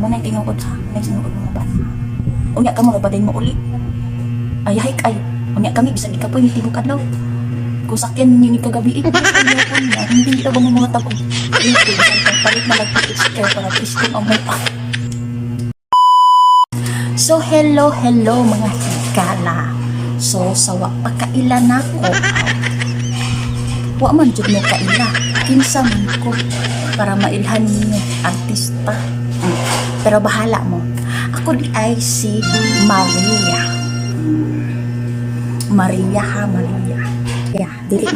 Muna yung tinuod ha, may sinuod mga bana. Unya ka mo, din mo uli. Ay, kay. Unya kami, bisag ikaw po yung tibok adlaw. Kung sakyan ninyo ni kagabi, hindi ka ba mo mga tapong. Ito, isang palit na nag-picture para pisting ang may So, hello mga higala. So, sawa pagkailan ako. Wa man jud mo kaila. Kinsa man ko para mailhan ninyo artista. Pero bahala mo. Ako di ay si Maria. Maria. Yeah, dili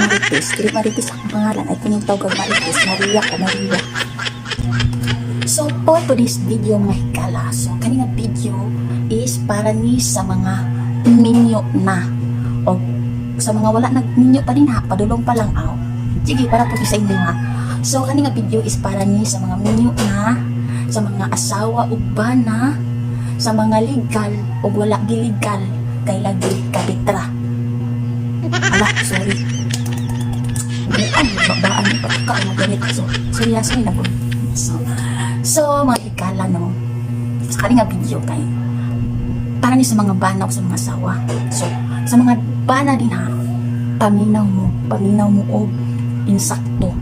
Marites ang pangalan. Ay kuning tawag Marites. Maria. So, for today's video mga higala. So, kanina video is para ni sa mga minyo na o sa mga wala nagminyo pa din ha, padulong pa lang aw. Sige, para po sa inyo ha. So, kanina video is para ni sa mga minyo na, sa mga asawa ug bana, sa mga legal o wala gilegal kay lagi kabitra. Ala, sorry. Ang babaan ni pagka ang ganit. So, seryoso na po. So, mga higala no. Sa kanina video kay para ni sa mga bana o sa mga asawa. So, sa mga bana din ha, paminaw mo o insakto.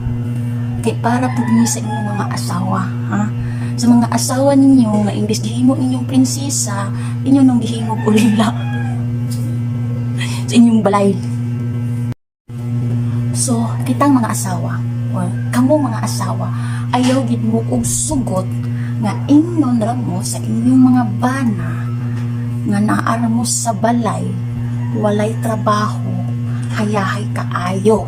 Kaya para po niyo sa inyong mga asawa, ha? Sa mga asawa ninyo, nga imbes gihimo inyong prinsesa, inyo nang gihimo ulila sa inyong balay. So, kitang mga asawa, or kamo mga asawa, ayaw gid mo og sugot nga ingnon ra mo sa inyong mga bana nga naara mo sa balay, walay trabaho, hayahay kaayo.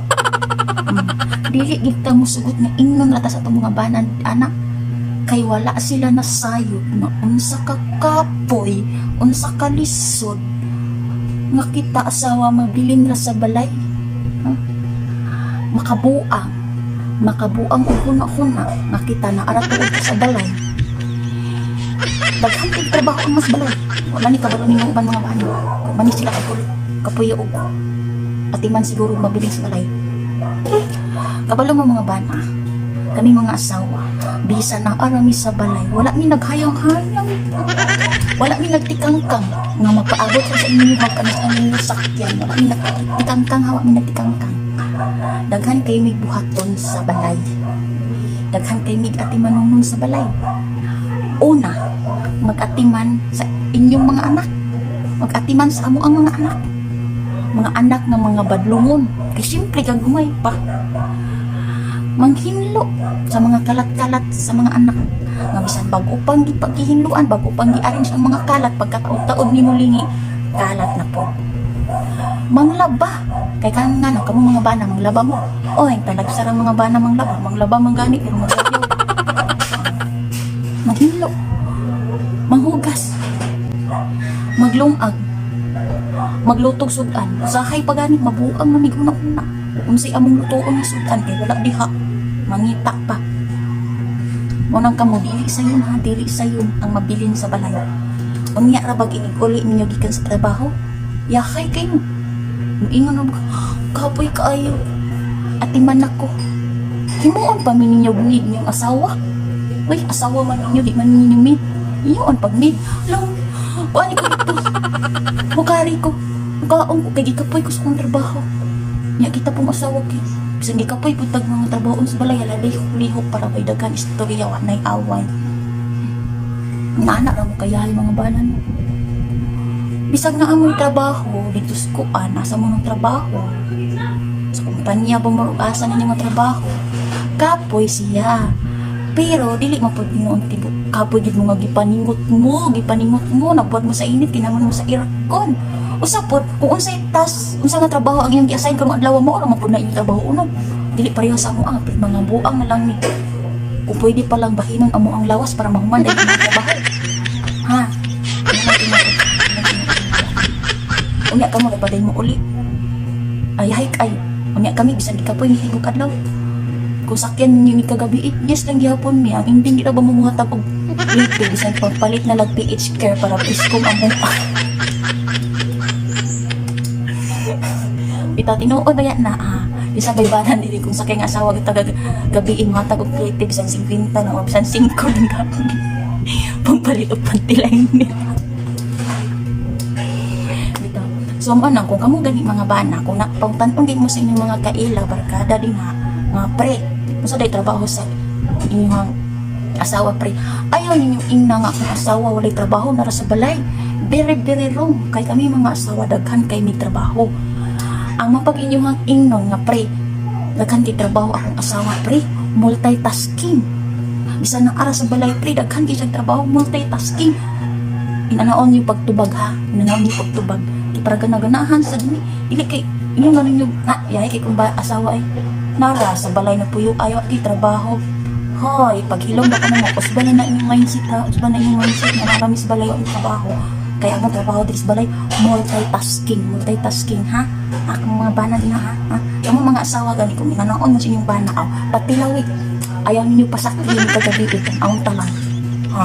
Dili gita mo sugot nga ingnon rata sa itong mga banan, anak, kay wala sila nasayod na unsa ka kapoy, unsa ka lisod, nga kita asawa mabilin ra sa balay. Makabuang og kuna-kuna, nga kita naara tuod sa balay. Daghan kay trabaho ang mas balay. Wala ni kabalo ninyo uban mga bano. Mani sila kapuyo og atiman siguro mabiling sa balay. Kabalo mo mga bana, kami mga asawa, bisan na arami sa balay, wala mi naghayang-hayang. Wala mi nagtikangkang nga mapaabot sa inyo kanas ang inyo sakyan. Wala mi nagtikangkang, hawa mi nagtikangkang. Daghan kay mig buhaton sa balay. Daghan kay mig atiman sa balay. Una, mag-atiman sa inyong mga anak. Mag-atiman sa amo ang mga anak. Mga anak ng mga badlungon. Kaya simple kang gumay pa. Manghinlo sa mga kalat-kalat sa mga anak. Nga bisan bago pang gipaghihinluan, bago pang gi-arrange ang mga kalat, pagkataod ni mulingi, kalat na po. Manglaba. Kaya kang nga, kamo mga bana, manglaba mo. Oy, talagsarang mga bana manglaba. Manglaba manggani, pero magsayo. Maghinlo, manghugas, maglungag, maglutog sudan. Usahay pagani, mabuang mamiguna-una. Unsay among lutoon na sudan, kay wala diha, mangita pa. Munang kamo, dili sayon ha, dili sayon ang mabilin sa balay. Unya rabag inig-uli ninyo gikan sa trabaho, yahay kayo. Ingon na kapoy kaayo, atiman ako. Himuon pa mininyo bungid niyong asawa. Uy, asawa man ninyo, di man ninyo mid. Iyon pag mid. Alam, paano ko ito? Bukari ko. Mukaong ko, kaya gikapoy ko sa kong trabaho. Niya kita pong asawa kay. Bisang gikapoy po tag mga trabaho sa balay, lihok para may dagan istorya, wanay away. Naanak na mo kaya yung mga banan. Bisag na among trabaho, dito sa kuan, nasa mo ng trabaho. Sa kumpanya, bumarugasan na mga trabaho. Kapoy siya. Pero dili mo pud noon tibo. Kapoy gid mo nga gipaningot mo, nabuhat mo sa init, tinaman mo sa aircon. Usa pod kung unsay task, unsa nga trabaho ang iyang gi-assign karong adlaw mo, ora mo pud na iyang trabaho unon. Dili pareho sa amo ang mga buang na lang ni. Kung pwede pa lang bahinon amo ang lawas para mahuman dahil ang trabaho. Ha? Unya ka mo paday mo uli. Ay. Unya kami bisan ikapoy ni tibok adlaw. Kung sakyan ninyo ni kagabi, yes lang gihapon niya. Hindi nila ba mumuhatag og liquid bisan pagpalit na lag PH care para piskom ang mukha. Bitaw tinuod ba yan na isa baybanan dili kung sakay nga asawa kita gabi muhatag og liquid bisan 50 na o bisan 5 din ka. palit o pantilay nila. Bitaw. So mo na kung kamo gani mga bana, kung napangtan-on din mo sa inyong mga kaila barkada din ha, mga pre, masa day trabaho sa inyong asawa pre. Ayaw ninyong ina nga kung asawa walay trabaho nara sa balay. Very very wrong. Kay kami mga asawa daghan kay may trabaho. Ang mapag inyong ingnon nga pre, daghan kay trabaho akong asawa pre, multitasking. Bisan na ara sa balay pre, daghan kay trabaho multitasking. Inanaon yung pagtubag ha, inanaon yung pagtubag. Di para ganahan sa dini. Dili kay inyong ganin yung yay kay kung ba asawa ay nara sa balay na puyo ayaw di trabaho. Hoy, paghilom ba ka na mo, usban na inyong mindset ha, usban na inyong mindset na marami sa balay ang trabaho. Kaya ang trabaho dito sa balay, multitasking ha. Akong mga bana din ha. Yung mga asawa gani, kung inanaon mo sa inyong bana, pati lawig, ayaw ninyo pasaktiin kagabi ito, ang talang. Ha.